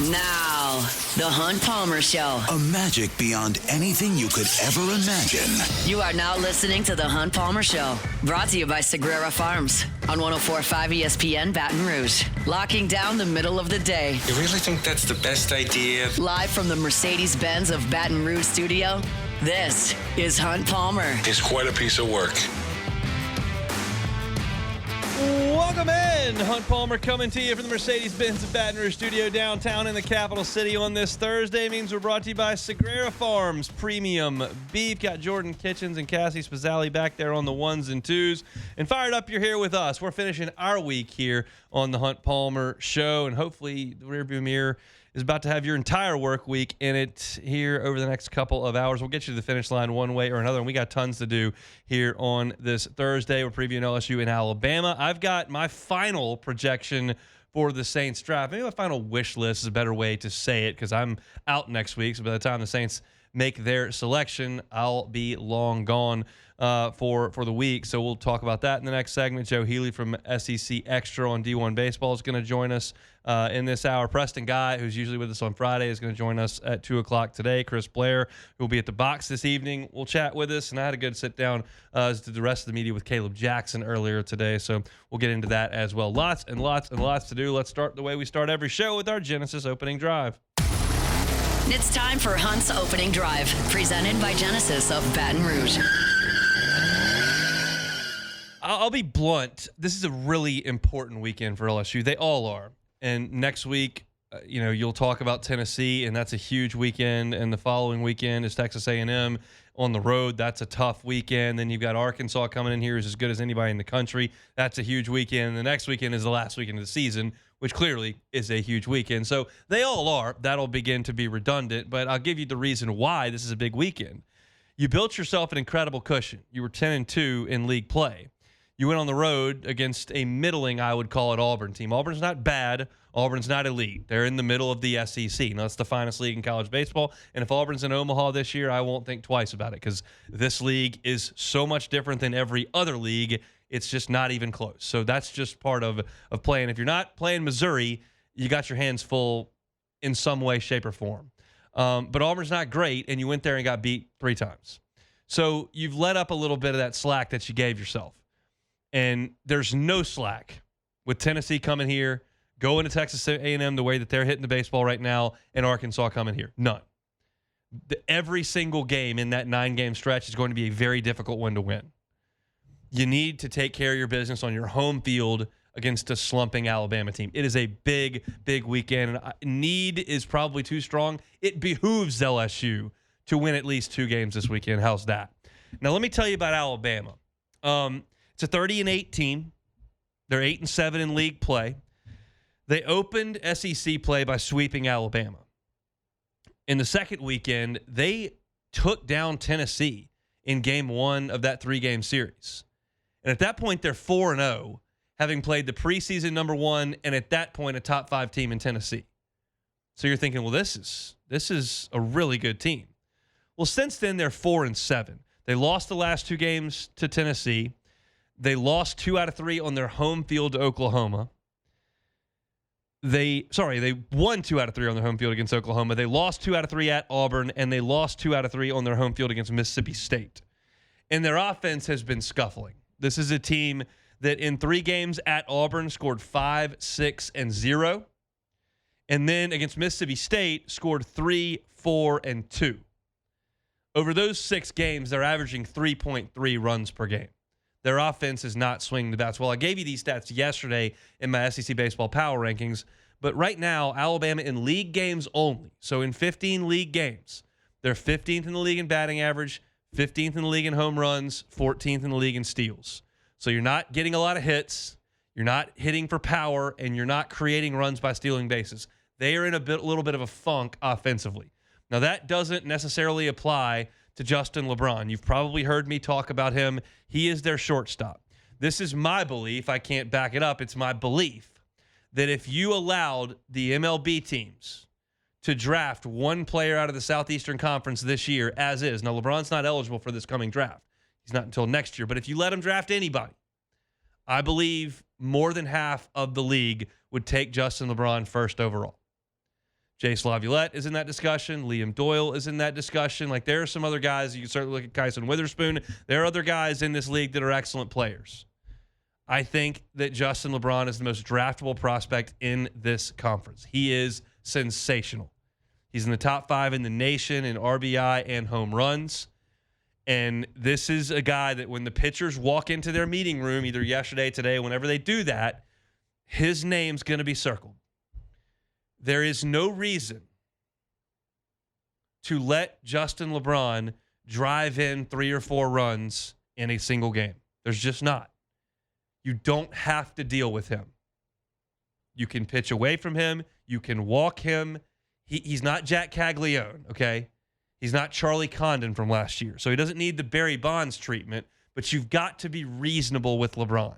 Now, the Hunt Palmer Show. A magic beyond anything you could ever imagine. You are now listening to the Hunt Palmer Show. Brought to you by Sagrera Farms on 104.5 ESPN Baton Rouge. Locking down the middle of the day. You really think that's the best idea? Live from the Mercedes-Benz of Baton Rouge studio, this is Hunt Palmer. It's quite a piece of work. Welcome in. Hunt Palmer coming to you from the Mercedes-Benz of Baton Rouge studio downtown in the capital city on this Thursday. Means we're brought to you by Sagrera Farms Premium Beef. Got Jordan Kitchens and Cassie Spazzali back there on the ones and twos. And fired up, you're here with us. We're finishing our week here on the Hunt Palmer Show. And hopefully the rearview mirror is about to have your entire work week in it here over the next couple of hours. We'll get you to the finish line one way or another, and we got tons to do here on this Thursday. We're previewing LSU in Alabama. I've got my final projection for the Saints draft. Maybe my final wish list is a better way to say it because I'm out next week, so by the time the Saints make their selection, I'll be long gone for the week. So we'll talk about that in the next segment. Joe Healy from SEC Extra on D1 Baseball is going to join us in this hour. Preston Guy, who's usually with us on Friday, is going to join us at 2 o'clock today. Chris Blair, who will be at the box this evening, will chat with us. And I had a good sit down as did the rest of the media with Caleb Jackson earlier today. So we'll get into that as well. Lots and lots and lots to do. Let's start the way we start every show with our Genesis opening drive. It's time for Hunt's opening drive, presented by Genesis of Baton Rouge. I'll be blunt. This is a really important weekend for LSU. They all are. And next week, you'll talk about Tennessee, and that's a huge weekend. And the following weekend is Texas A&M on the road. That's a tough weekend. Then you've got Arkansas coming in here, who's as good as anybody in the country. That's a huge weekend. And the next weekend is the last weekend of the season, which clearly is a huge weekend. So they all are. That'll begin to be redundant. But I'll give you the reason why this is a big weekend. You built yourself an incredible cushion. You were 10-2 in league play. You went on the road against a middling, I would call it, Auburn team. Auburn's not bad. Auburn's not elite. They're in the middle of the SEC. Now, that's the finest league in college baseball. And if Auburn's in Omaha this year, I won't think twice about it because this league is so much different than every other league. It's just not even close. So that's just part of playing. If you're not playing Missouri, you got your hands full in some way, shape, or form. But Auburn's not great, and you went there and got beat 3 times. So you've let up a little bit of that slack that you gave yourself. And there's no slack with Tennessee coming here, going to Texas A&M the way that they're hitting the baseball right now, and Arkansas coming here. None. Every single game in that 9-game stretch is going to be a very difficult one to win. You need to take care of your business on your home field against a slumping Alabama team. It is a big, big weekend. And need is probably too strong. It behooves LSU to win at least 2 games this weekend. How's that? Now, let me tell you about Alabama. It's a 30-8 team. They're 8-7 in league play. They opened SEC play by sweeping Alabama. In the second weekend, they took down Tennessee in game 1 of that 3-game series. And at that point, they're 4-0, having played the preseason number 1 and at that point a top 5 team in Tennessee. So you're thinking, well, this is a really good team. Well, since then, they're 4-7. They lost the last 2 games to Tennessee. They lost 2 out of 3 on their home field to Oklahoma. They won 2 out of 3 on their home field against Oklahoma. They lost 2 out of 3 at Auburn, and they lost 2 out of 3 on their home field against Mississippi State. And their offense has been scuffling. This is a team that in 3 games at Auburn scored 5, 6, and 0. And then against Mississippi State scored 3, 4, and 2. Over those 6 games, they're averaging 3.3 runs per game. Their offense is not swinging the bats. Well, I gave you these stats yesterday in my SEC baseball power rankings, but right now, Alabama in league games only, so in 15 league games, they're 15th in the league in batting average, 15th in the league in home runs, 14th in the league in steals. So you're not getting a lot of hits, you're not hitting for power, and you're not creating runs by stealing bases. They are in a little bit of a funk offensively. Now, that doesn't necessarily apply to Justin LeBron. You've probably heard me talk about him. He is their shortstop. This is my belief. I can't back it up. It's my belief that if you allowed the MLB teams to draft one player out of the Southeastern Conference this year as is. Now, LeBron's not eligible for this coming draft. He's not until next year. But if you let him draft anybody, I believe more than half of the league would take Justin LeBron first overall. Jace Laviolette is in that discussion. Liam Doyle is in that discussion. Like, there are some other guys. You can certainly look at Kyson Witherspoon. There are other guys in this league that are excellent players. I think that Justin LeBron is the most draftable prospect in this conference. He is sensational. He's in the top 5 in the nation in RBI and home runs. And this is a guy that when the pitchers walk into their meeting room, either yesterday, today, whenever they do that, his name's going to be circled. There is no reason to let Justin LeBron drive in 3 or 4 runs in a single game. There's just not. You don't have to deal with him. You can pitch away from him. You can walk him. He's not Jack Caglione, okay? He's not Charlie Condon from last year. So he doesn't need the Barry Bonds treatment, but you've got to be reasonable with LeBron.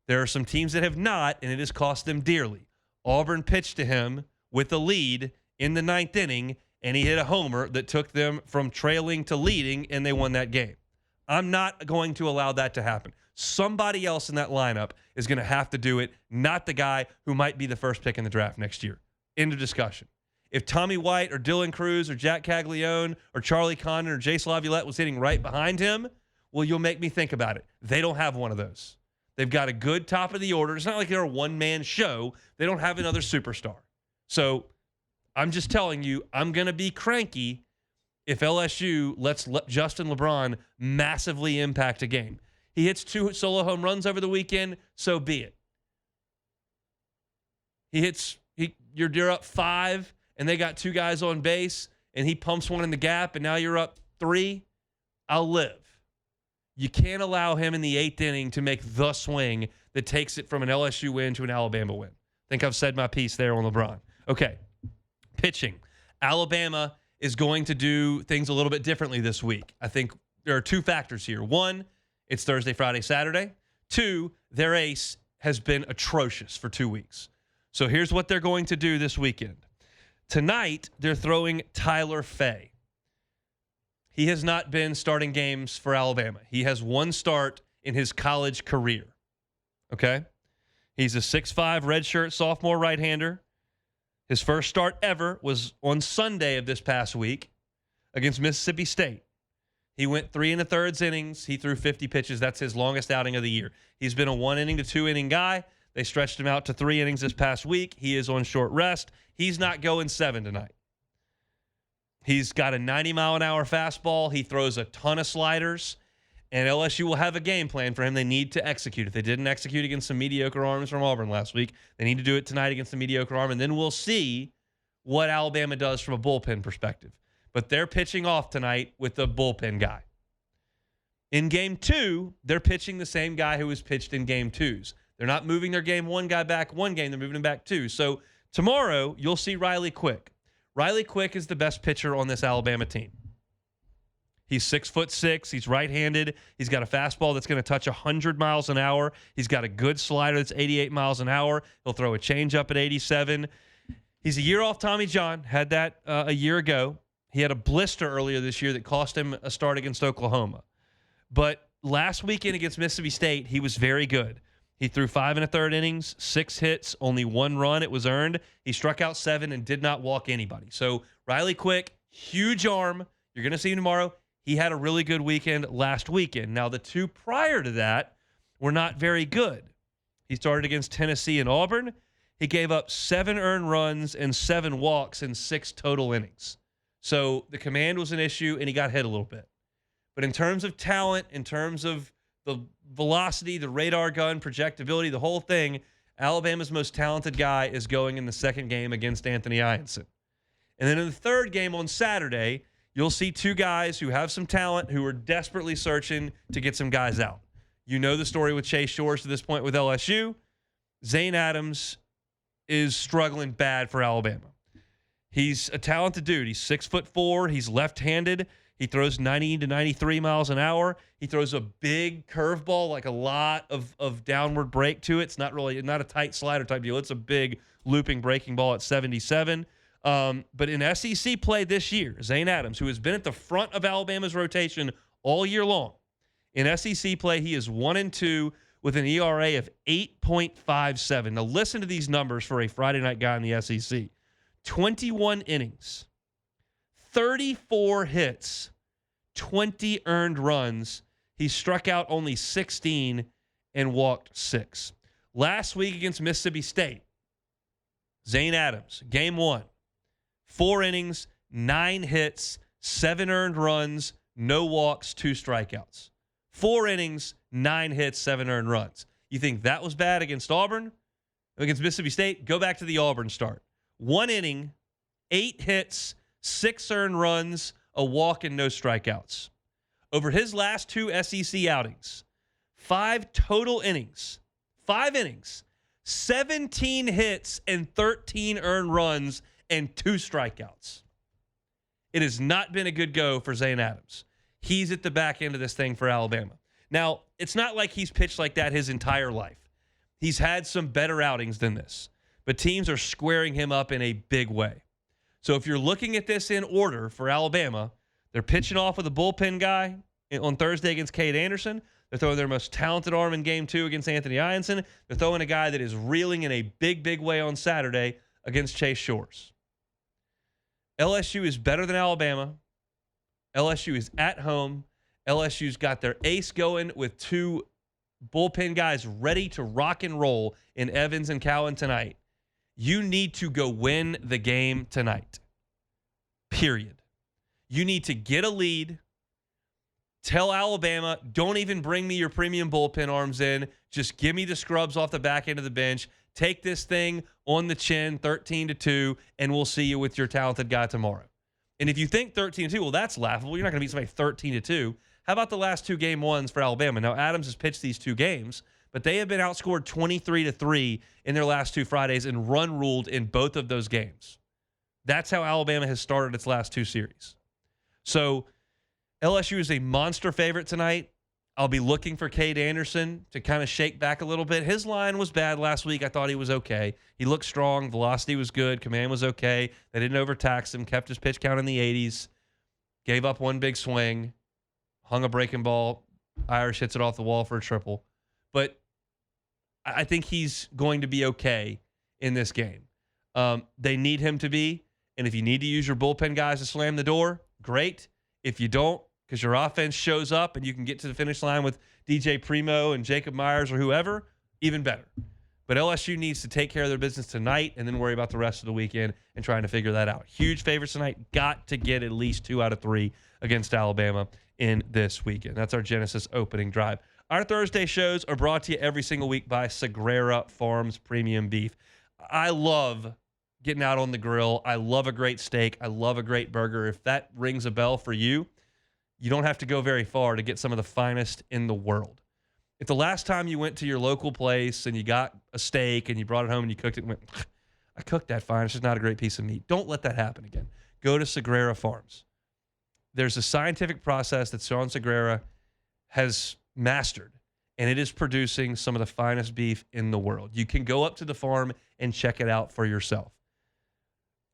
There are some teams that have not, and it has cost them dearly. Auburn pitched to him with a lead in the 9th inning, and he hit a homer that took them from trailing to leading, and they won that game. I'm not going to allow that to happen. Somebody else in that lineup is going to have to do it, not the guy who might be the first pick in the draft next year. End of discussion. If Tommy White or Dylan Cruz or Jack Caglione or Charlie Condon or Jace Laviolette was hitting right behind him, well, you'll make me think about it. They don't have one of those. They've got a good top of the order. It's not like they're a one-man show. They don't have another superstar. So I'm just telling you, I'm going to be cranky if LSU lets Justin LeBron massively impact a game. He hits 2 solo home runs over the weekend, so be it. You're up 5, and they got 2 guys on base, and he pumps one in the gap, and now you're up 3. I'll live. You can't allow him in the 8th inning to make the swing that takes it from an LSU win to an Alabama win. I think I've said my piece there on LeBron. Okay, pitching. Alabama is going to do things a little bit differently this week. I think there are 2 factors here. 1, it's Thursday, Friday, Saturday. 2, their ace has been atrocious for 2 weeks. So here's what they're going to do this weekend. Tonight, they're throwing Tyler Fay. He has not been starting games for Alabama. He has 1 start in his college career. Okay? He's a 6'5" redshirt sophomore right-hander. His first start ever was on Sunday of this past week against Mississippi State. He went 3 1/3 innings. He threw 50 pitches. That's his longest outing of the year. He's been a 1-inning to 2-inning guy. They stretched him out to 3 innings this past week. He is on short rest. He's not going 7 tonight. He's got a 90-mile-an-hour fastball. He throws a ton of sliders. And LSU will have a game plan for him. They need to execute it. They didn't execute against some mediocre arms from Auburn last week. They need to do it tonight against the mediocre arm. And then we'll see what Alabama does from a bullpen perspective. But they're pitching off tonight with the bullpen guy. In Game 2, they're pitching the same guy who was pitched in Game 2s. They're not moving their Game 1 guy back 1 game. They're moving him back 2. So tomorrow, you'll see Riley Quick. Riley Quick is the best pitcher on this Alabama team. He's 6'6". He's right-handed. He's got a fastball that's going to touch 100 miles an hour. He's got a good slider that's 88 miles an hour. He'll throw a changeup at 87. He's a year off Tommy John. Had that a year ago. He had a blister earlier this year that cost him a start against Oklahoma. But last weekend against Mississippi State, he was very good. He threw 5 1/3 innings, 6 hits, only 1 run. It was earned. He struck out 7 and did not walk anybody. So Riley Quick, huge arm. You're going to see him tomorrow. He had a really good weekend last weekend. Now, the 2 prior to that were not very good. He started against Tennessee and Auburn. He gave up 7 earned runs and 7 walks in 6 total innings. So the command was an issue, and he got hit a little bit. But in terms of talent, in terms of the velocity, the radar gun, projectability, the whole thing, Alabama's most talented guy is going in the second game against Anthony Ianson. And then in the third game on Saturday, you'll see 2 guys who have some talent who are desperately searching to get some guys out. You know the story with Chase Shores to this point with LSU. Zane Adams is struggling bad for Alabama. He's a talented dude. He's 6'4". He's left-handed. He throws 90 to 93 miles an hour. He throws a big curveball, like a lot of downward break to it. It's not a tight slider type deal. It's a big looping breaking ball at 77. But in SEC play this year, Zane Adams, who has been at the front of Alabama's rotation all year long, in SEC play, he is 1-2 with an ERA of 8.57. Now listen to these numbers for a Friday night guy in the SEC. 21 innings, 34 hits, 20 earned runs. He struck out only 16 and walked 6. Last week against Mississippi State, Zane Adams, game 1, 4 innings, 9 hits, 7 earned runs, no walks, 2 strikeouts. 4 innings, 9 hits, 7 earned runs. You think that was bad against Auburn? Against Mississippi State? Go back to the Auburn start. 1 inning, 8 hits, 6 earned runs, a walk, and no strikeouts. Over his last 2 SEC outings, 5 total innings, 17 hits and 13 earned runs and 2 strikeouts. It has not been a good go for Zane Adams. He's at the back end of this thing for Alabama. Now, it's not like he's pitched like that his entire life. He's had some better outings than this, but teams are squaring him up in a big way. So if you're looking at this in order for Alabama, they're pitching off with a bullpen guy on Thursday against Cade Anderson. They're throwing their most talented arm in game 2 against Anthony Ianson. They're throwing a guy that is reeling in a big, big way on Saturday against Chase Shores. LSU is better than Alabama. LSU is at home. LSU's got their ace going with 2 bullpen guys ready to rock and roll in Evans and Cowan tonight. You need to go win the game tonight. Period. You need to get a lead. Tell Alabama, don't even bring me your premium bullpen arms in. Just give me the scrubs off the back end of the bench. Take this thing on the chin, 13-2, and we'll see you with your talented guy tomorrow. And if you think 13-2, well, that's laughable. You're not going to beat somebody 13-2. How about the last 2 game 1s for Alabama? Now, Adams has pitched these 2 games, but they have been outscored 23-3 in their last 2 Fridays and run ruled in both of those games. That's how Alabama has started its last 2 series. So LSU is a monster favorite tonight. I'll be looking for Cade Anderson to kind of shake back a little bit. His line was bad last week. I thought he was okay. He looked strong. Velocity was good. Command was okay. They didn't overtax him. Kept his pitch count in the 80s. Gave up 1 big swing. Hung a breaking ball. Irish hits it off the wall for a triple. But I think he's going to be okay in this game. They need him to be. And if you need to use your bullpen guys to slam the door, great. If you don't, because your offense shows up and you can get to the finish line with DJ Primo and Jacob Myers or whoever, even better. But LSU needs to take care of their business tonight and then worry about the rest of the weekend and trying to figure that out. Huge favorites tonight. Got to get at least 2 out of 3 against Alabama in this weekend. That's our Genesis opening drive. Our Thursday shows are brought to you every single week by Sagrera Farms Premium Beef. I love getting out on the grill. I love a great steak. I love a great burger. If that rings a bell for you, you don't have to go very far to get some of the finest in the world. If the last time you went to your local place and you got a steak and you brought it home and you cooked it and went, I cooked that fine, it's just not a great piece of meat. Don't let that happen again. Go to Sagrera Farms. There's a scientific process that Sean Sagrera has mastered, and it is producing some of the finest beef in the world. You can go up to the farm and check it out for yourself.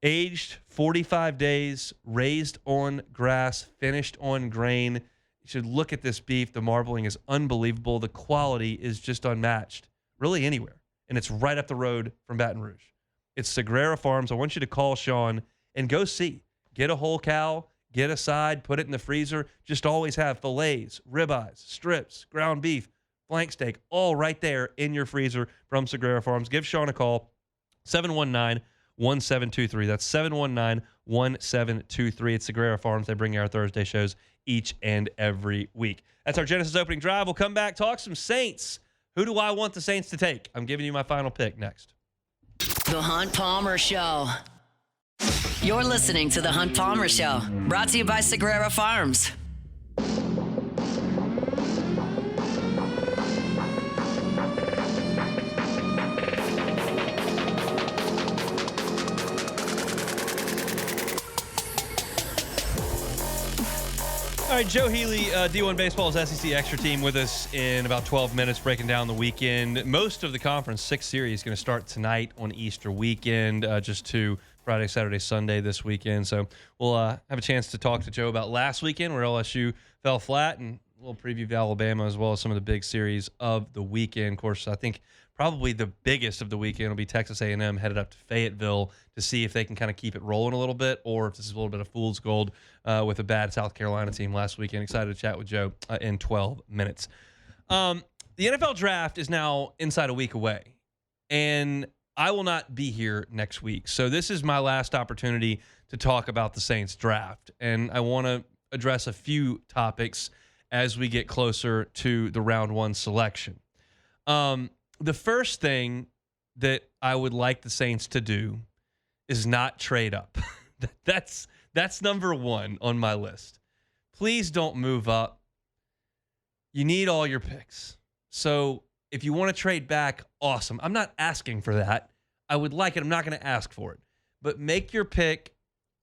Aged 45 days, raised on grass, finished on grain. You should look at this beef. The marbling is unbelievable. The quality is just unmatched, really anywhere. And it's right up the road from Baton Rouge. It's Sagrera Farms. I want you to call Sean and go see. Get a whole cow, get a side, put it in the freezer. Just always have fillets, ribeyes, strips, ground beef, flank steak, all right there in your freezer from Sagrera Farms. Give Sean a call, 719-1723. That's 719-1723. It's Sagrera Farms. They bring you our Thursday shows each and every week. That's our Genesis opening drive. We'll come back, talk some Saints. Who do I want the Saints to take? I'm giving you my final pick next. The Hunt Palmer Show. You're listening to The Hunt Palmer Show, brought to you by Sagrera Farms. All right, Joe Healy, D1 Baseball's SEC Extra Team with us in about 12 minutes, breaking down the weekend. Most of the conference 6 series going to start tonight on Easter weekend, just 2 Friday, Saturday, Sunday this weekend. So we'll have a chance to talk to Joe about last weekend where LSU fell flat, and we'll preview Alabama as well as some of the big series of the weekend. Of course, I think probably the biggest of the weekend will be Texas A&M headed up to Fayetteville to see if they can kind of keep it rolling a little bit, or if this is a little bit of fool's gold with a bad South Carolina team last weekend. Excited to chat with Joe in 12 minutes. The NFL draft is now inside a week away, and I will not be here next week. So this is my last opportunity to talk about the Saints draft, and I want to address a few topics as we get closer to the round one selection. The first thing that I would like the Saints to do is not trade up. That's number one on my list. Please don't move up. You need all your picks. So if you want to trade back, awesome. I'm not asking for that. I would like it. I'm not going to ask for it. But make your pick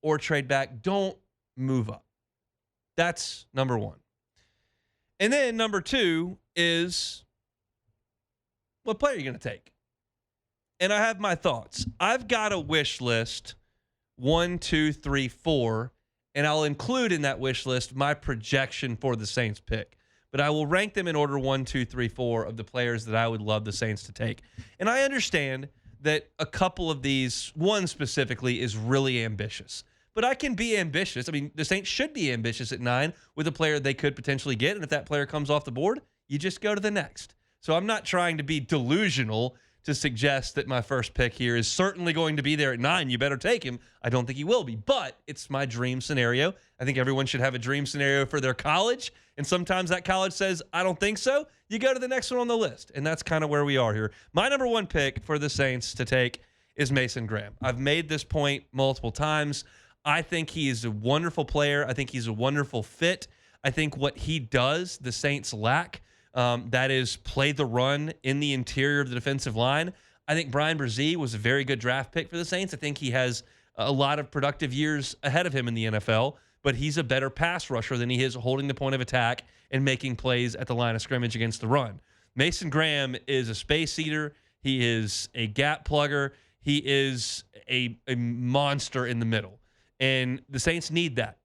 or trade back. Don't move up. That's number one. And then number two is, what player are you going to take? And I have my thoughts. I've got a wish list, 1, 2, 3, 4, and I'll include in that wish list my projection for the Saints pick. But I will rank them in order 1, 2, 3, 4 of the players that I would love the Saints to take. And I understand that a couple of these, one specifically, is really ambitious. But I can be ambitious. I mean, the Saints should be ambitious at 9 with a player they could potentially get. And if that player comes off the board, you just go to the next. So I'm not trying to be delusional to suggest that my first pick here is certainly going to be there at 9. You better take him. I don't think he will be, but it's my dream scenario. I think everyone should have a dream scenario for their college. And sometimes that college says, I don't think so. You go to the next one on the list. And that's kind of where we are here. My number one pick for the Saints to take is Mason Graham. I've made this point multiple times. I think he is a wonderful player. I think he's a wonderful fit. I think what he does, the Saints lack. That is play the run in the interior of the defensive line. I think Brian Brzee was a very good draft pick for the Saints. I think he has a lot of productive years ahead of him in the NFL, but he's a better pass rusher than he is holding the point of attack and making plays at the line of scrimmage against the run. Mason Graham is a space eater. He is a gap plugger. He is a monster in the middle, and the Saints need that.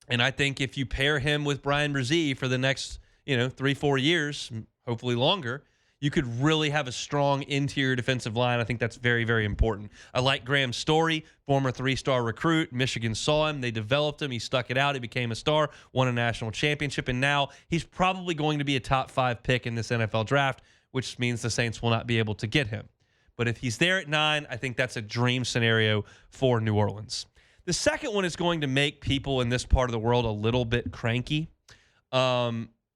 And I think if you pair him with Brian Brzee for the next 3-4 years, hopefully longer, you could really have a strong interior defensive line. I think that's very, very important. I like Graham's story. Former 3-star recruit. Michigan saw him. They developed him. He stuck it out. He became a star, won a national championship, and now he's probably going to be a top 5 pick in this NFL draft, which means the Saints will not be able to get him. But if he's there at 9, I think that's a dream scenario for New Orleans. The second one is going to make people in this part of the world a little bit cranky.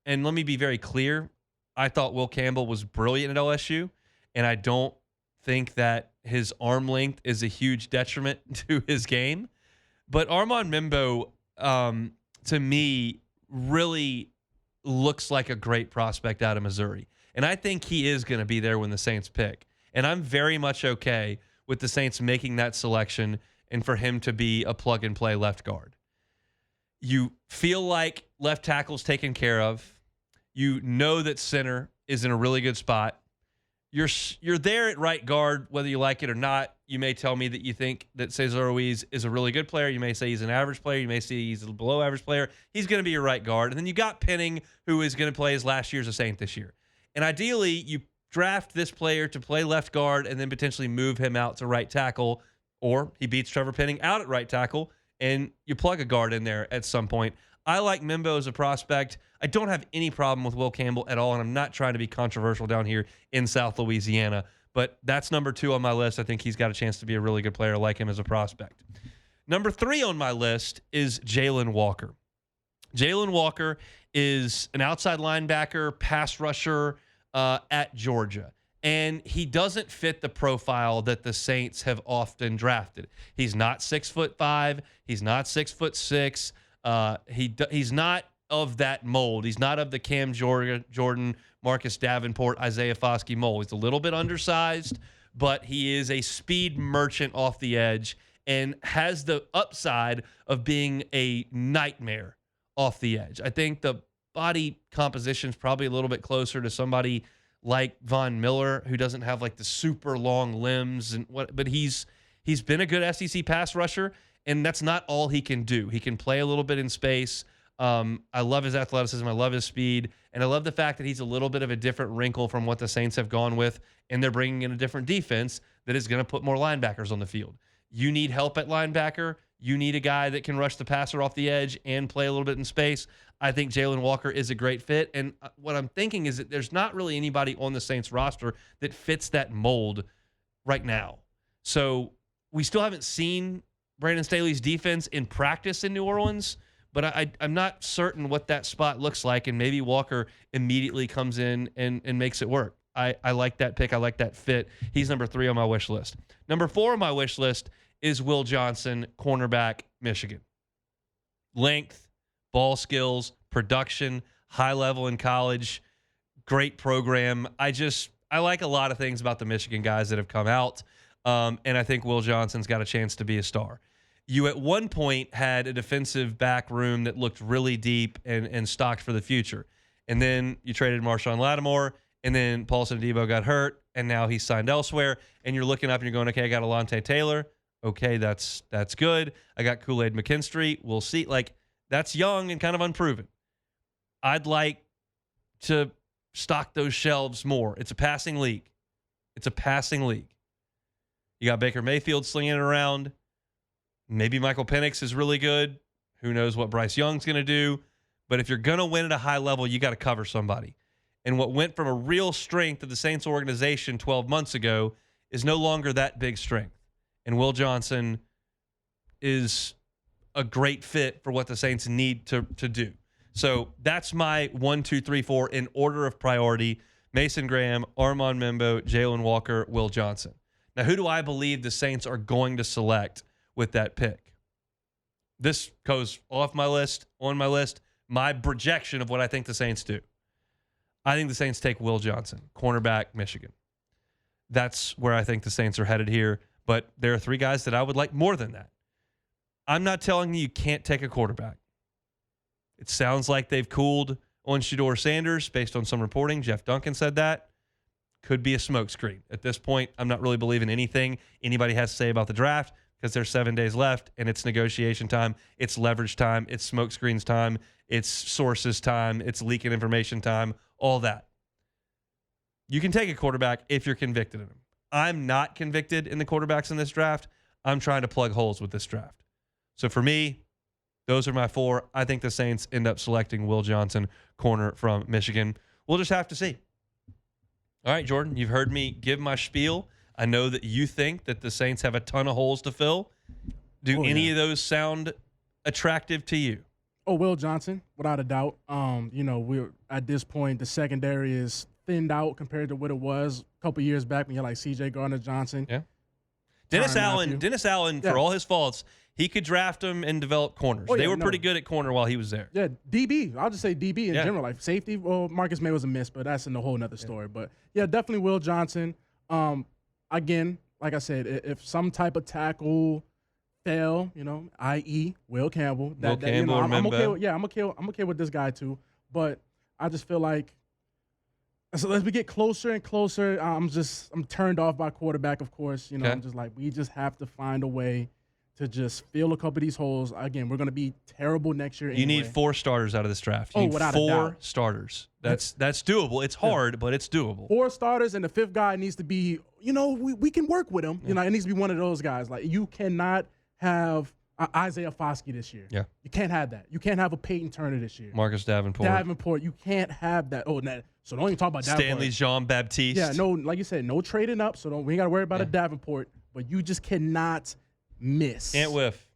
And let me be very clear. I thought Will Campbell was brilliant at LSU, and I don't think that his arm length is a huge detriment to his game. But Armand Mimbo, to me, really looks like a great prospect out of Missouri. And I think he is going to be there when the Saints pick. And I'm very much okay with the Saints making that selection and for him to be a plug-and-play left guard. You feel like left tackle's taken care of. You know that center is in a really good spot. You're there at right guard, whether you like it or not. You may tell me that you think that Cesar Ruiz is a really good player. You may say he's an average player. You may say he's a below average player. He's going to be your right guard. And then you got Penning, who is going to play his last year as a Saint this year. And ideally, you draft this player to play left guard and then potentially move him out to right tackle, or he beats Trevor Penning out at right tackle, and you plug a guard in there at some point. I like Mimbo as a prospect. I don't have any problem with Will Campbell at all, and I'm not trying to be controversial down here in South Louisiana, but that's number 2 on my list. I think he's got a chance to be a really good player. I like him as a prospect. Number 3 on my list is Jalen Walker. Jalen Walker is an outside linebacker, pass rusher at Georgia, and he doesn't fit the profile that the Saints have often drafted. He's not 6'5". He's not 6'6". He's not of that mold. He's not of the Cam Jordan, Marcus Davenport, Isaiah Foskey mold. He's a little bit undersized, but he is a speed merchant off the edge and has the upside of being a nightmare off the edge. I think the body composition is probably a little bit closer to somebody like Von Miller, who doesn't have like the super long limbs but he's been a good SEC pass rusher, and that's not all he can do. He can play a little bit in space. I love his athleticism. I love his speed. And I love the fact that he's a little bit of a different wrinkle from what the Saints have gone with. And they're bringing in a different defense that is going to put more linebackers on the field. You need help at linebacker. You need a guy that can rush the passer off the edge and play a little bit in space. I think Jalen Walker is a great fit. And what I'm thinking is that there's not really anybody on the Saints roster that fits that mold right now. So we still haven't seen Brandon Staley's defense in practice in New Orleans, but I'm not certain what that spot looks like, and maybe Walker immediately comes in and makes it work. I like that pick. I like that fit. He's number 3 on my wish list. Number 4 on my wish list is Will Johnson, cornerback, Michigan. Length, ball skills, production, high level in college, great program. I like a lot of things about the Michigan guys that have come out, and I think Will Johnson's got a chance to be a star. You at one point had a defensive back room that looked really deep and stocked for the future. And then you traded Marshawn Lattimore, and then Paulson Adebo got hurt, and now he's signed elsewhere. And you're looking up and you're going, okay, I got Alontae Taylor. Okay, that's good. I got Kool-Aid McKinstry. We'll see. Like, that's young and kind of unproven. I'd like to stock those shelves more. It's a passing league. You got Baker Mayfield slinging it around. Maybe Michael Penix is really good. Who knows what Bryce Young's going to do. But if you're going to win at a high level, you got to cover somebody. And what went from a real strength of the Saints organization 12 months ago is no longer that big strength. And Will Johnson is a great fit for what the Saints need to do. So that's my 1, 2, 3, 4 in order of priority. Mason Graham, Armand Membo, Jalen Walker, Will Johnson. Now, who do I believe the Saints are going to select with that pick? This goes off my list, on my list, my projection of what I think the Saints do. I think the Saints take Will Johnson, cornerback, Michigan. That's where I think the Saints are headed here. But there are 3 guys that I would like more than that. I'm not telling you can't take a quarterback. It sounds like they've cooled on Shedeur Sanders based on some reporting. Jeff Duncan said that. Could be a smokescreen. At this point, I'm not really believing anything anybody has to say about the draft because there's 7 days left and it's negotiation time. It's leverage time. It's smokescreens time. It's sources time. It's leaking information time. All that. You can take a quarterback if you're convicted in him. I'm not convicted in the quarterbacks in this draft. I'm trying to plug holes with this draft. So for me, those are my 4. I think the Saints end up selecting Will Johnson, corner from Michigan. We'll just have to see. All right, Jordan, you've heard me give my spiel. I know that you think that the Saints have a ton of holes to fill. Do any of those sound attractive to you? Oh, Will Johnson, without a doubt. We're at this point, the secondary is thinned out compared to what it was a couple years back when you had like C.J. Gardner-Johnson. Yeah. Dennis Allen, for all his faults, he could draft them and develop corners. They were pretty good at corner while he was there. Yeah, DB. I'll just say DB in general. Like safety, well, Marcus May was a miss, but that's in a whole nother story. But, yeah, definitely Will Johnson. Again, like I said, if some type of tackle fail, i.e. Will Campbell. I'm okay with this guy too. But I just feel like so as we get closer and closer, I'm turned off by quarterback, of course. I'm just like, we just have to find a way to just fill a couple of these holes. Again, we're going to be terrible next year anyway. You need 4 starters out of this draft. You need without 4 starters. That's doable. It's hard, but it's doable. 4 starters, and the 5th guy needs to be, we can work with him. It needs to be one of those guys. Like, you cannot have Isaiah Foskey this year. Yeah. You can't have that. You can't have a Peyton Turner this year. Marcus Davenport. You can't have that. So don't even talk about Davenport. Stanley Jean-Baptiste. Yeah, no, like you said, no trading up, so we ain't got to worry about a Davenport. But you just cannot miss. Can't whiff.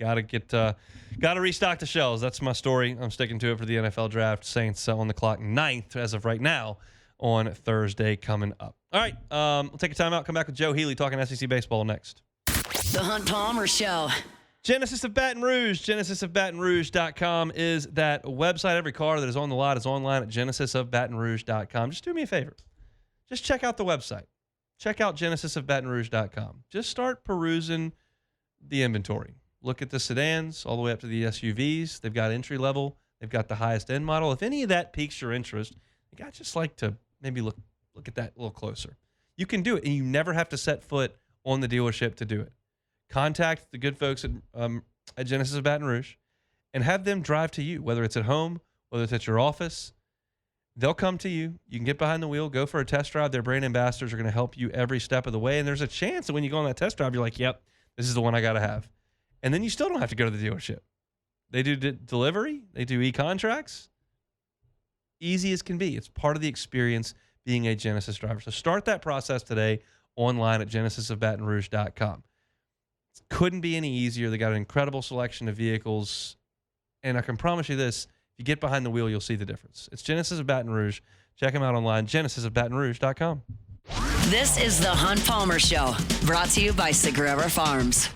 Gotta restock the shelves. That's my story. I'm sticking to it for the NFL draft. Saints on the clock 9th as of right now on Thursday coming up. All right, we'll take a timeout. Come back with Joe Healy talking SEC baseball next. The Hunt Palmer Show. Genesis of Baton Rouge. GenesisofBatonRouge.com is that website. Every car that is on the lot is online at GenesisofBatonRouge.com. Just do me a favor. Just check out the website. Check out GenesisofBatonRouge.com. Just start perusing the inventory. Look at the sedans all the way up to the SUVs. They've got entry level. They've got the highest end model. If any of that piques your interest, I'd just like to maybe look at that a little closer. You can do it, and you never have to set foot on the dealership to do it. Contact the good folks at Genesis of Baton Rouge, and have them drive to you, whether it's at home, whether it's at your office. They'll come to you. You can get behind the wheel, go for a test drive. Their brand ambassadors are going to help you every step of the way. And there's a chance that when you go on that test drive, you're like, yep, this is the one I got to have. And then you still don't have to go to the dealership. They do delivery. They do e-contracts. Easy as can be. It's part of the experience being a Genesis driver. So start that process today online at genesisofbatonrouge.com. Couldn't be any easier. They got an incredible selection of vehicles. And I can promise you this, if you get behind the wheel, you'll see the difference. It's Genesis of Baton Rouge. Check them out online, genesisofbatonrouge.com. This is the Hunt Palmer Show, brought to you by Sagrera Farms.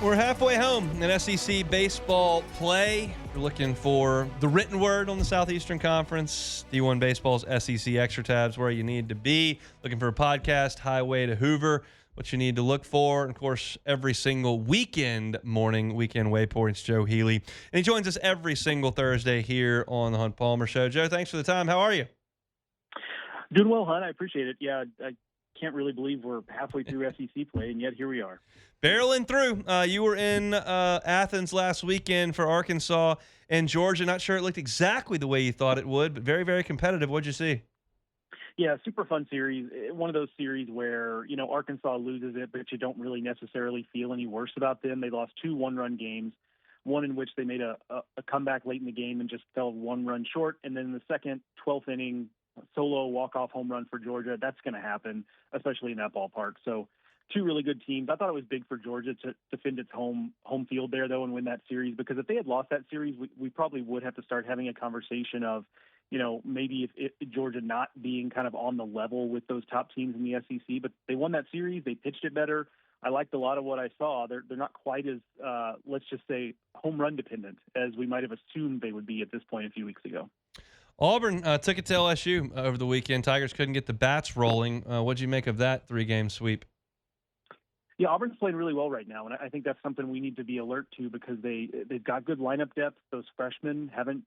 We're halfway home in SEC baseball play. We're looking for the written word on the Southeastern Conference. D1 Baseball's SEC Extra Tabs, where you need to be. Looking for a podcast, Highway to Hoover, what you need to look for. And, of course, every single weekend morning, Weekend Waypoints, Joe Healy. And he joins us every single Thursday here on the Hunt Palmer Show. Joe, thanks for the time. How are you? Doing well, Hunt. I appreciate it. Yeah, I can't really believe we're halfway through SEC play, and yet here we are. Barreling through. You were in Athens last weekend for Arkansas and Georgia. Not sure it looked exactly the way you thought it would, but very, very competitive. What'd you see? Yeah, super fun series. One of those series where, Arkansas loses it, but you don't really necessarily feel any worse about them. They lost 2 one-run games, one in which they made a comeback late in the game and just fell 1 run short. And then the second 12th inning solo walk-off home run for Georgia. That's going to happen, especially in that ballpark. So 2 really good teams. I thought it was big for Georgia to defend its home field there, though, and win that series, because if they had lost that series, we probably would have to start having a conversation of, maybe if Georgia not being kind of on the level with those top teams in the SEC. But they won that series. They pitched it better. I liked a lot of what I saw. They're not quite as, let's just say, home run dependent as we might have assumed they would be at this point a few weeks ago. Auburn took it to LSU over the weekend. Tigers couldn't get the bats rolling. What'd you make of that 3-game sweep? Yeah, Auburn's playing really well right now, and I think that's something we need to be alert to, because they've got good lineup depth. Those freshmen haven't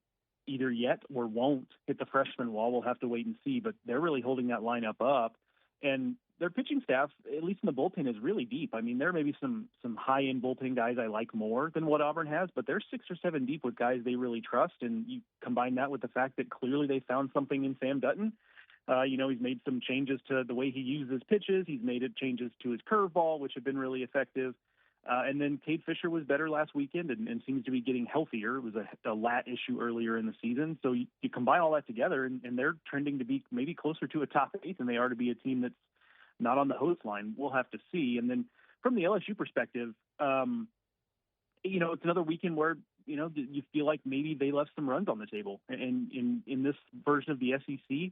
either yet or won't hit the freshman wall. We'll have to wait and see, but they're really holding that lineup up. And their pitching staff, at least in the bullpen, is really deep. I mean, there may be some high-end bullpen guys I like more than what Auburn has, but they're 6 or 7 deep with guys they really trust. And you combine that with the fact that clearly they found something in Sam Dutton. He's made some changes to the way he uses pitches. He's made changes to his curveball, which have been really effective. And then Cade Fisher was better last weekend and seems to be getting healthier. It was a lat issue earlier in the season. So you combine all that together, and they're trending to be maybe closer to a top 8 than they are to be a team that's not on the host line. We'll have to see. And then from the LSU perspective, it's another weekend where, you feel like maybe they left some runs on the table. And in this version of the SEC,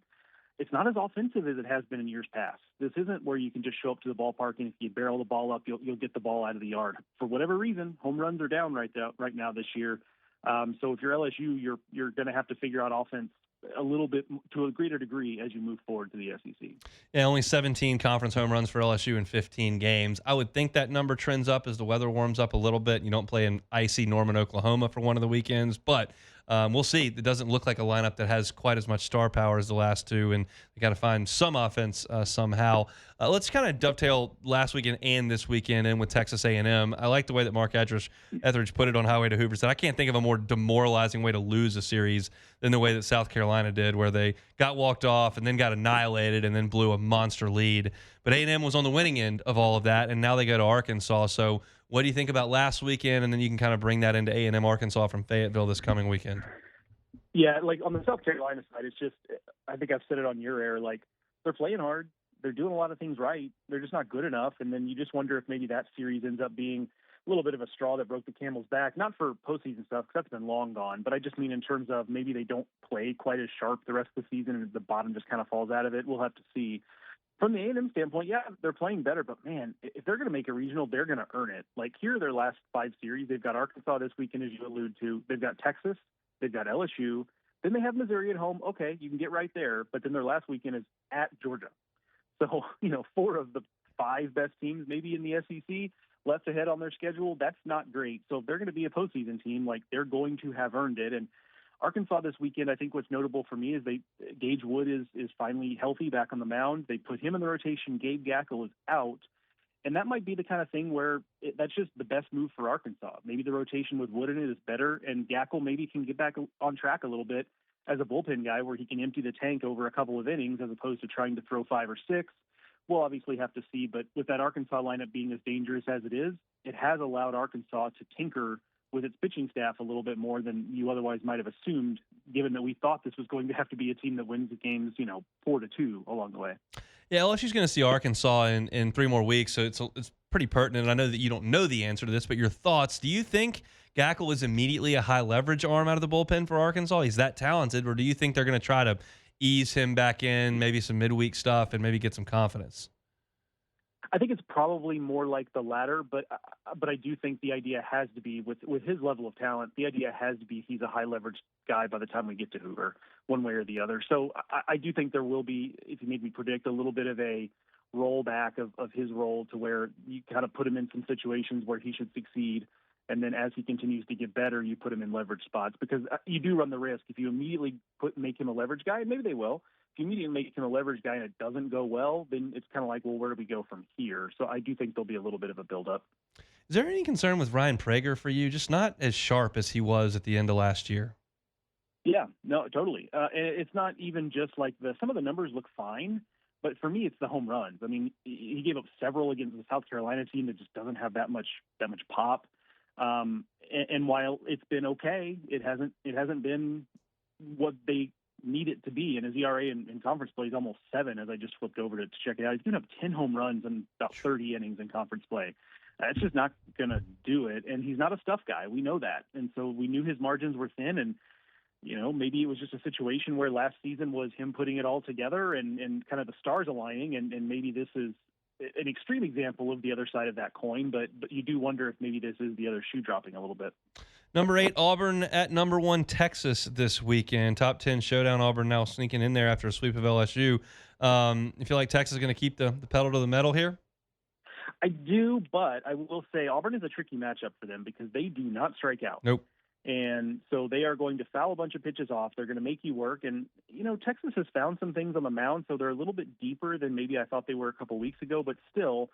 it's not as offensive as it has been in years past. This isn't where you can just show up to the ballpark and if you barrel the ball up, you'll get the ball out of the yard. For whatever reason, home runs are down right now this year. So if you're LSU, you're going to have to figure out offense a little bit to a greater degree as you move forward to the SEC. Yeah, only 17 conference home runs for LSU in 15 games. I would think that number trends up as the weather warms up a little bit. You don't play in icy Norman, Oklahoma for one of the weekends, but we'll see. It doesn't look like a lineup that has quite as much star power as the last 2, and they got to find some offense somehow. Let's kind of dovetail last weekend and this weekend in with Texas A&M. I like the way that Mark Etheridge put it on Highway to Hoover. Said, I can't think of a more demoralizing way to lose a series than the way that South Carolina did, where they got walked off and then got annihilated and then blew a monster lead. But A&M was on the winning end of all of that, and now they go to Arkansas. So what do you think about last weekend? And then you can kind of bring that into A&M Arkansas from Fayetteville this coming weekend. Yeah, like on the South Carolina side, it's just, I think I've said it on your air, like they're playing hard. They're doing a lot of things right. They're just not good enough. And then you just wonder if maybe that series ends up being a little bit of a straw that broke the camel's back, not for postseason stuff, because that's been long gone, but I just mean in terms of maybe they don't play quite as sharp the rest of the season and the bottom just kind of falls out of it. We'll have to see. From the A&M standpoint, yeah, they're playing better, but man, if they're going to make a regional, they're going to earn it. Like here are their last 5 series. They've got Arkansas this weekend, as you allude to. They've got Texas. They've got LSU. Then they have Missouri at home. Okay, you can get right there, but then their last weekend is at Georgia. So, 4 of the 5 best teams maybe in the SEC left ahead on their schedule. That's not great. So if they're going to be a postseason team, like they're going to have earned it. And Arkansas this weekend, I think what's notable for me is Gage Wood is finally healthy back on the mound. They put him in the rotation. Gabe Gackle is out. And that might be the kind of thing where that's just the best move for Arkansas. Maybe the rotation with Wood in it is better, and Gackle maybe can get back on track a little bit as a bullpen guy where he can empty the tank over a couple of innings as opposed to trying to throw 5 or 6. We'll obviously have to see, but with that Arkansas lineup being as dangerous as it is, it has allowed Arkansas to tinker with its pitching staff a little bit more than you otherwise might have assumed, given that we thought this was going to have to be a team that wins the games, 4-2 along the way. Yeah, LSU's going to see Arkansas in 3 more weeks, so it's pretty pertinent. I know that you don't know the answer to this, but your thoughts. Do you think Gackle is immediately a high-leverage arm out of the bullpen for Arkansas? He's that talented, or do you think they're going to try to ease him back in, maybe some midweek stuff, and maybe get some confidence? I think it's probably more like the latter, but I do think the idea has to be, with his level of talent, the idea has to be he's a high-leverage guy by the time we get to Hoover, one way or the other. So I do think there will be, if you made me predict, a little bit of a rollback of his role to where you kind of put him in some situations where he should succeed, and then as he continues to get better, you put him in leverage spots, because you do run the risk if you immediately make him a leverage guy. Maybe they will. If you immediately make him a leverage guy and it doesn't go well, then it's kind of like, well, where do we go from here? So I do think there'll be a little bit of a buildup. Is there any concern with Ryan Prager for you? Just not as sharp as he was at the end of last year. Yeah, no, totally. And it's not even just like some of the numbers look fine, but for me, it's the home runs. I mean, he gave up several against the South Carolina team that just doesn't have that much pop. And while it's been okay, it hasn't been what they need it to be. And his ERA in conference play is almost 7, as I just flipped over to check it out. He's given up 10 home runs in about 30 innings in conference play. It's just not going to do it. And he's not a stuff guy. We know that. And so we knew his margins were thin. And, maybe it was just a situation where last season was him putting it all together and kind of the stars aligning. And maybe this is an extreme example of the other side of that coin. But you do wonder if maybe this is the other shoe dropping a little bit. Number 8, Auburn at number 1, Texas this weekend. Top 10 showdown. Auburn now sneaking in there after a sweep of LSU. You feel like Texas is going to keep the pedal to the metal here? I do, but I will say Auburn is a tricky matchup for them because they do not strike out. Nope. And so they are going to foul a bunch of pitches off. They're going to make you work. And, Texas has found some things on the mound, so they're a little bit deeper than maybe I thought they were a couple weeks ago. But still,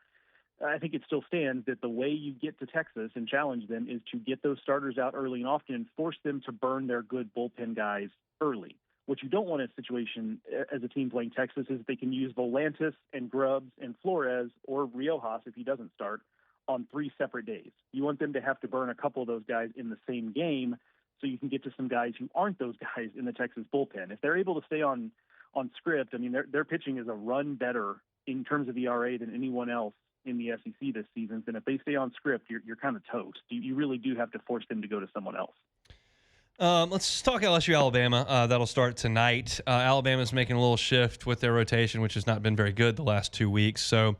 I think it still stands that the way you get to Texas and challenge them is to get those starters out early and often and force them to burn their good bullpen guys early. What you don't want in a situation as a team playing Texas is they can use Volantis and Grubbs and Flores or Riojas if he doesn't start on 3 separate days. You want them to have to burn a couple of those guys in the same game so you can get to some guys who aren't those guys in the Texas bullpen. If they're able to stay on script, I mean, their pitching is a run better in terms of ERA than anyone else in the SEC this season. And if they stay on script, you're kind of toast. You really do have to force them to go to someone else. Let's talk LSU Alabama. That'll start tonight. Alabama's making a little shift with their rotation, which has not been very good the last 2 weeks. So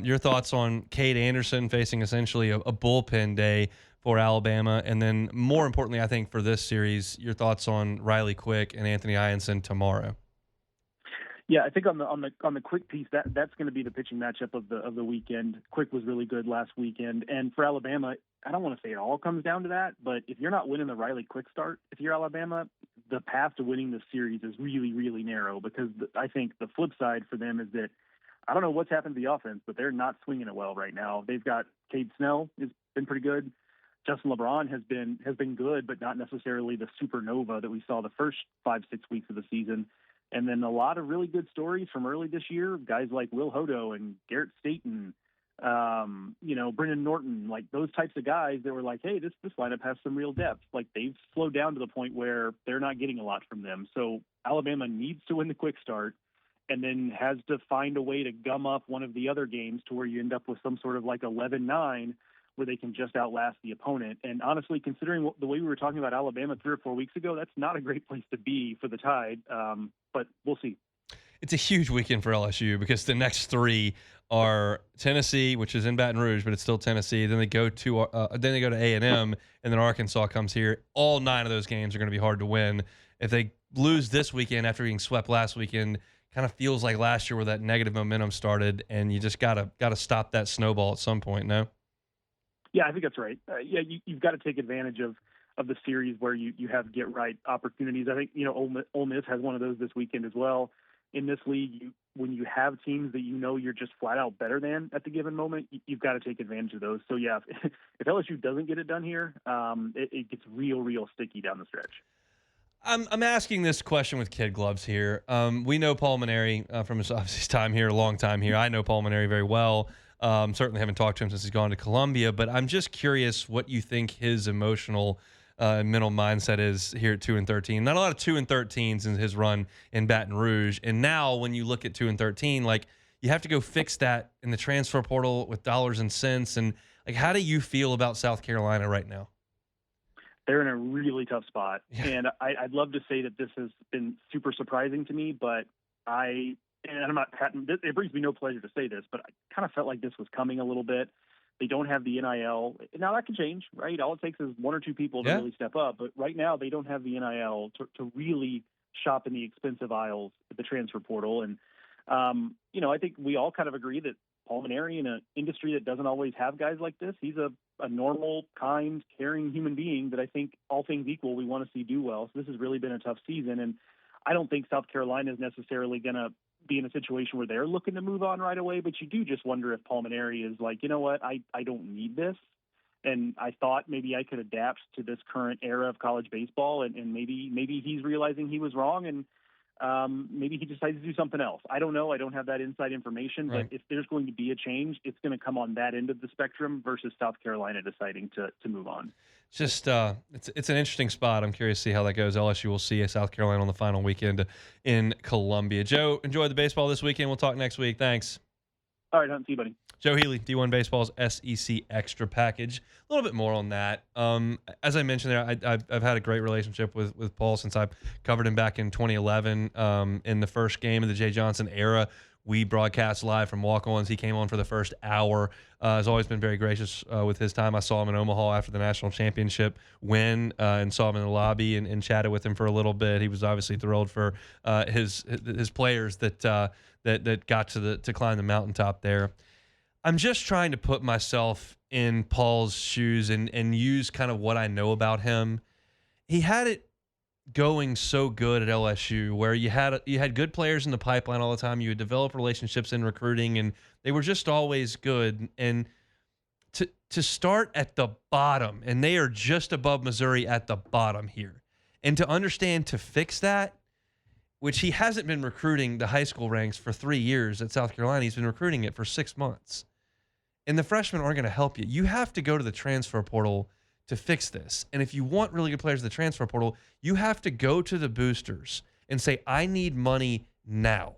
your thoughts on Cade Anderson facing essentially a bullpen day for Alabama, and then more importantly, I think for this series, your thoughts on Riley Quick and Anthony Ianson tomorrow. Yeah, I think on the Quick piece, that's going to be the pitching matchup of the weekend. Quick was really good last weekend, and for Alabama, I don't want to say it all comes down to that, but if you're not winning the Riley Quick start, if you're Alabama, the path to winning this series is really, really narrow, because I think the flip side for them is that I don't know what's happened to the offense, but they're not swinging it well right now. They've got Cade Snell has been pretty good. Justin LeBron has been good, but not necessarily the supernova that we saw the first 5-6 weeks of the season. And then a lot of really good stories from early this year, guys like Will Hodo and Garrett Staten, Brendan Norton, like those types of guys that were like, hey, this lineup has some real depth. Like they've slowed down to the point where they're not getting a lot from them. So Alabama needs to win the quick start and then has to find a way to gum up one of the other games to where you end up with some sort of like 11-9 where they can just outlast the opponent. And honestly, considering the way we were talking about Alabama 3 or 4 weeks ago, that's not a great place to be for the Tide, but we'll see. It's a huge weekend for LSU because the next 3 are Tennessee, which is in Baton Rouge, but it's still Tennessee. Then they go to A&M, and then Arkansas comes here. All 9 of those games are going to be hard to win. If they lose this weekend after being swept last weekend, kind of feels like last year where that negative momentum started, and you just gotta stop that snowball at some point. No. Yeah, I think that's right. You've got to take advantage of of the series where you have get right opportunities. I think, Ole Miss has one of those this weekend as well. In this league, when you have teams that you're just flat out better than at the given moment, you've got to take advantage of those. So yeah, if LSU doesn't get it done here, it gets real sticky down the stretch. I'm asking this question with kid gloves here. We know Paul Mainieri from his time here, a long time here. I know Paul Mainieri very well. Certainly haven't talked to him since he's gone to Columbia, but I'm just curious what you think his emotional mental mindset is here at 2-13. Not a lot of 2-13s in his run in Baton Rouge, and now when you look at 2-13, like you have to go fix that in the transfer portal with dollars and cents. And like, how do you feel about South Carolina right now? They're in a really tough spot, and I'd love to say that this has been super surprising to me, but I'm not. It brings me no pleasure to say this, but I kind of felt like this was coming a little bit. They don't have the NIL. Now that can change, right? All it takes is one or two people to really step up. But right now they don't have the NIL to really shop in the expensive aisles at the transfer portal. And, I think we all kind of agree that Paul Mainieri, in an industry that doesn't always have guys like this, he's a normal, kind, caring human being that I think all things equal we want to see do well. So this has really been a tough season. And I don't think South Carolina is necessarily going to be in a situation where they're looking to move on right away, but you do just wonder if Paul Mainieri is like, you know what, I don't need this. And I thought maybe I could adapt to this current era of college baseball, and maybe he's realizing he was wrong, and maybe he decides to do something else. I don't know. I don't have that inside information, but if there's going to be a change, it's going to come on that end of the spectrum versus South Carolina deciding to move on. Just it's an interesting spot. I'm curious to see how that goes. LSU will see South Carolina on the final weekend in Columbia. Joe, enjoy the baseball this weekend. We'll talk next week. Thanks. All right, see you, buddy. Joe Healy, D1 Baseball's SEC Extra Package. A little bit more on that. As I mentioned there, I've had a great relationship with Paul since I covered him back in 2011 in the first game of the Jay Johnson era. We broadcast live from walk-ons. He came on for the first hour. Has always been very gracious with his time. I saw him in Omaha after the national championship win and saw him in the lobby and chatted with him for a little bit. He was obviously thrilled for his players that got to climb the mountaintop there. I'm just trying to put myself in Paul's shoes and use kind of what I know about him. He had it going so good at LSU, where you had good players in the pipeline all the time. You would develop relationships in recruiting, and they were just always good. And to start at the bottom, and they are just above Missouri at the bottom here, and to understand to fix that, which he hasn't been recruiting the high school ranks for 3 years at South Carolina. He's been recruiting it for 6 months. And the freshmen aren't going to help you. You have to go to the transfer portal to fix this. And if you want really good players in the transfer portal, you have to go to the boosters and say, I need money now.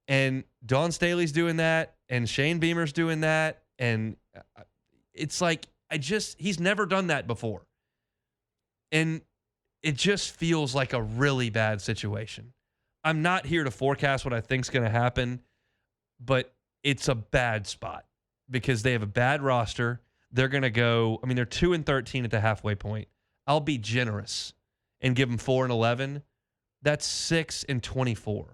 And Dawn Staley's doing that, and Shane Beamer's doing that. And it's like, he's never done that before. And it just feels like a really bad situation. I'm not here to forecast what I think's going to happen, but it's a bad spot because they have a bad roster. They're going to go, they're 2-13 at the halfway point. I'll be generous and give them 4-11. That's 6-24.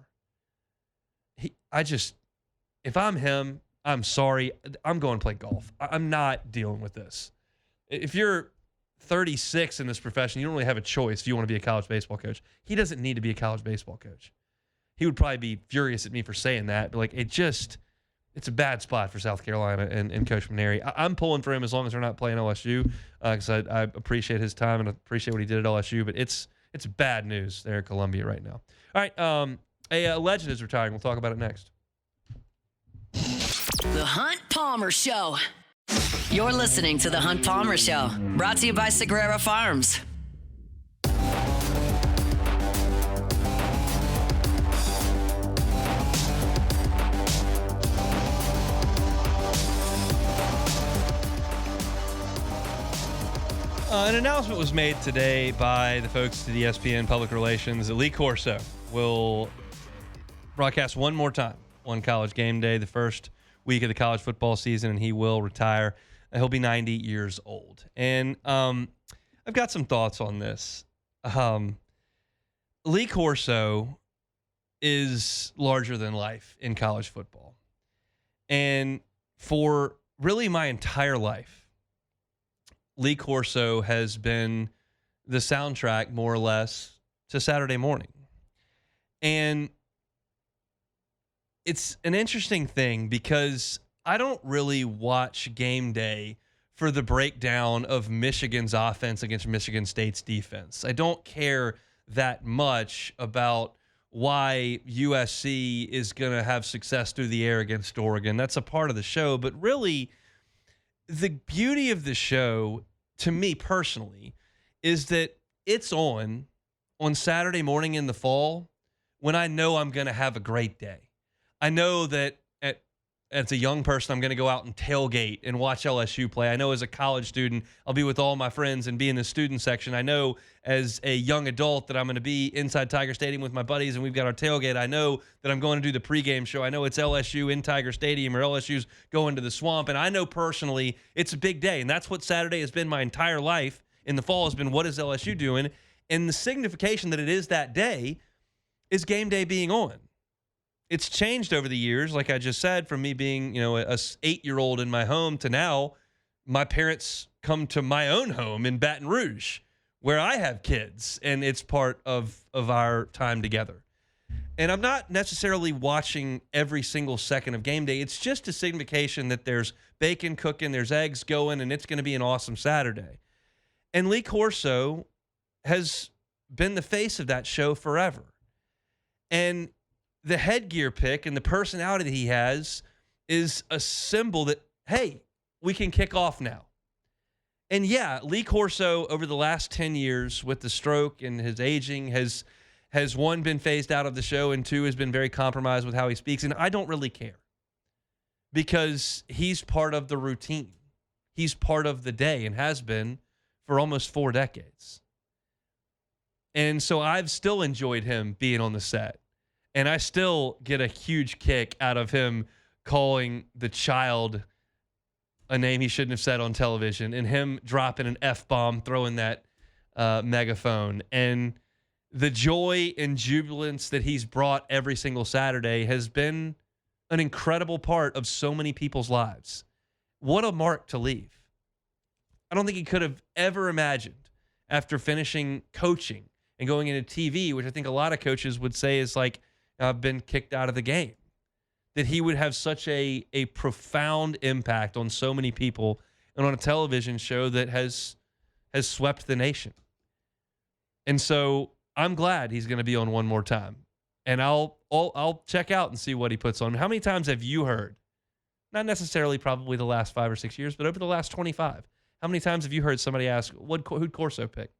If I'm him, I'm sorry. I'm going to play golf. I'm not dealing with this. If you're 36 in this profession, you don't really have a choice if you want to be a college baseball coach. He doesn't need to be a college baseball coach. He would probably be furious at me for saying that, but it's a bad spot for South Carolina and Coach Mainieri. I'm pulling for him as long as they're not playing LSU, because I appreciate his time and appreciate what he did at LSU, but it's bad news there at Columbia right now. All right, a legend is retiring. We'll talk about it next. The Hunt Palmer Show. You're listening to The Hunt Palmer Show, brought to you by Sagrera Farms. An announcement was made today by the folks at ESPN Public Relations that Lee Corso will broadcast one more time on College Game Day, the first week of the college football season, and he will retire. He'll be 90 years old. And I've got some thoughts on this. Lee Corso is larger than life in college football. And for really my entire life, Lee Corso has been the soundtrack, more or less, to Saturday morning. And it's an interesting thing because I don't really watch game day for the breakdown of Michigan's offense against Michigan State's defense. I don't care that much about why USC is going to have success through the air against Oregon. That's a part of the show. But really, the beauty of the show, to me personally, is that it's on Saturday morning in the fall when I know I'm going to have a great day. I know that as a young person, I'm going to go out and tailgate and watch LSU play. I know as a college student, I'll be with all my friends and be in the student section. I know as a young adult that I'm going to be inside Tiger Stadium with my buddies and we've got our tailgate. I know that I'm going to do the pregame show. I know it's LSU in Tiger Stadium or LSU's going to the Swamp. And I know personally it's a big day. And that's what Saturday has been my entire life in the fall, has been what is LSU doing? And the signification that it is that day is game day being on. It's changed over the years, like I just said, from me being, a 8-year-old in my home to now my parents come to my own home in Baton Rouge where I have kids, and it's part of our time together. And I'm not necessarily watching every single second of game day. It's just a signification that there's bacon cooking, there's eggs going, and it's going to be an awesome Saturday. And Lee Corso has been the face of that show forever. And the headgear pick and the personality that he has is a symbol that, hey, we can kick off now. And yeah, Lee Corso over the last 10 years with the stroke and his aging has one, been phased out of the show, and two, has been very compromised with how he speaks. And I don't really care because he's part of the routine. He's part of the day and has been for almost 4 decades. And so I've still enjoyed him being on the set. And I still get a huge kick out of him calling the child a name he shouldn't have said on television, and him dropping an F-bomb, throwing that megaphone. And the joy and jubilance that he's brought every single Saturday has been an incredible part of so many people's lives. What a mark to leave. I don't think he could have ever imagined, after finishing coaching and going into TV, which I think a lot of coaches would say is like, been kicked out of the game, that he would have such a profound impact on so many people and on a television show that has swept the nation. And so I'm glad he's going to be on one more time. And I'll check out and see what he puts on. How many times have you heard, not necessarily probably the last 5 or 6 years, but over the last 25, how many times have you heard somebody ask, who'd Corso pick?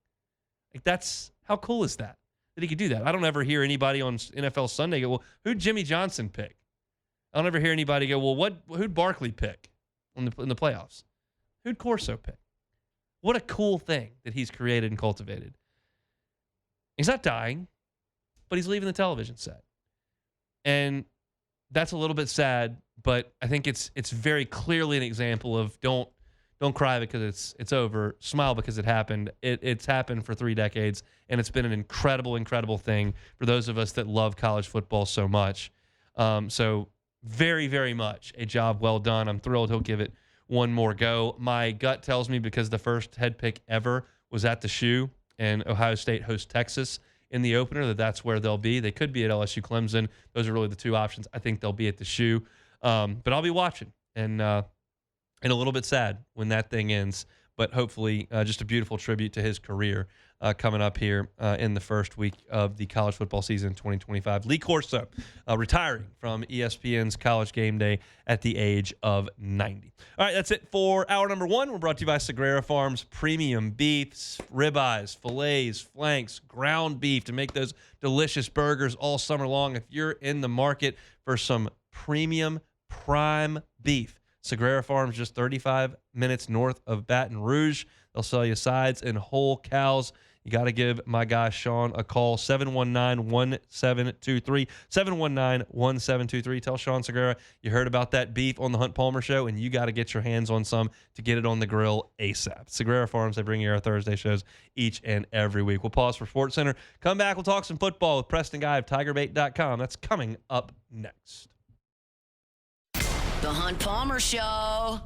Like, that's, how cool is that he could do that? I don't ever hear anybody on NFL Sunday go, well, who'd Jimmy Johnson pick? I don't ever hear anybody go, well, who'd Barkley pick in the playoffs? Who'd Corso pick? What a cool thing that he's created and cultivated. He's not dying, but he's leaving the television set. And that's a little bit sad, but I think it's very clearly an example of don't cry because it's over. Smile because it happened. It's happened for 3 decades, and it's been an incredible, incredible thing for those of us that love college football so much. So very, very much a job well done. I'm thrilled he'll give it one more go. My gut tells me, because the first head pick ever was at the Shoe, and Ohio State hosts Texas in the opener, that's where they'll be. They could be at LSU Clemson. Those are really the 2 options. I think they'll be at the Shoe. But I'll be watching, and a little bit sad when that thing ends, but hopefully just a beautiful tribute to his career coming up here in the first week of the college football season 2025. Lee Corso retiring from ESPN's College Game Day at the age of 90. All right, that's it for hour number 1. We're brought to you by Sagrera Farms Premium Beefs, ribeyes, fillets, flanks, ground beef to make those delicious burgers all summer long. If you're in the market for some premium prime beef, Sagrera Farms, just 35 minutes north of Baton Rouge. They'll sell you sides and whole cows. You got to give my guy Sean a call, 719-1723, 719-1723. Tell Sean Sagrera you heard about that beef on the Hunt Palmer Show, and you got to get your hands on some to get it on the grill ASAP. Sagrera Farms, they bring you our Thursday shows each and every week. We'll pause for Sports Center. Come back, we'll talk some football with Preston Guy of TigerBait.com. That's coming up next. The Hunt Palmer Show.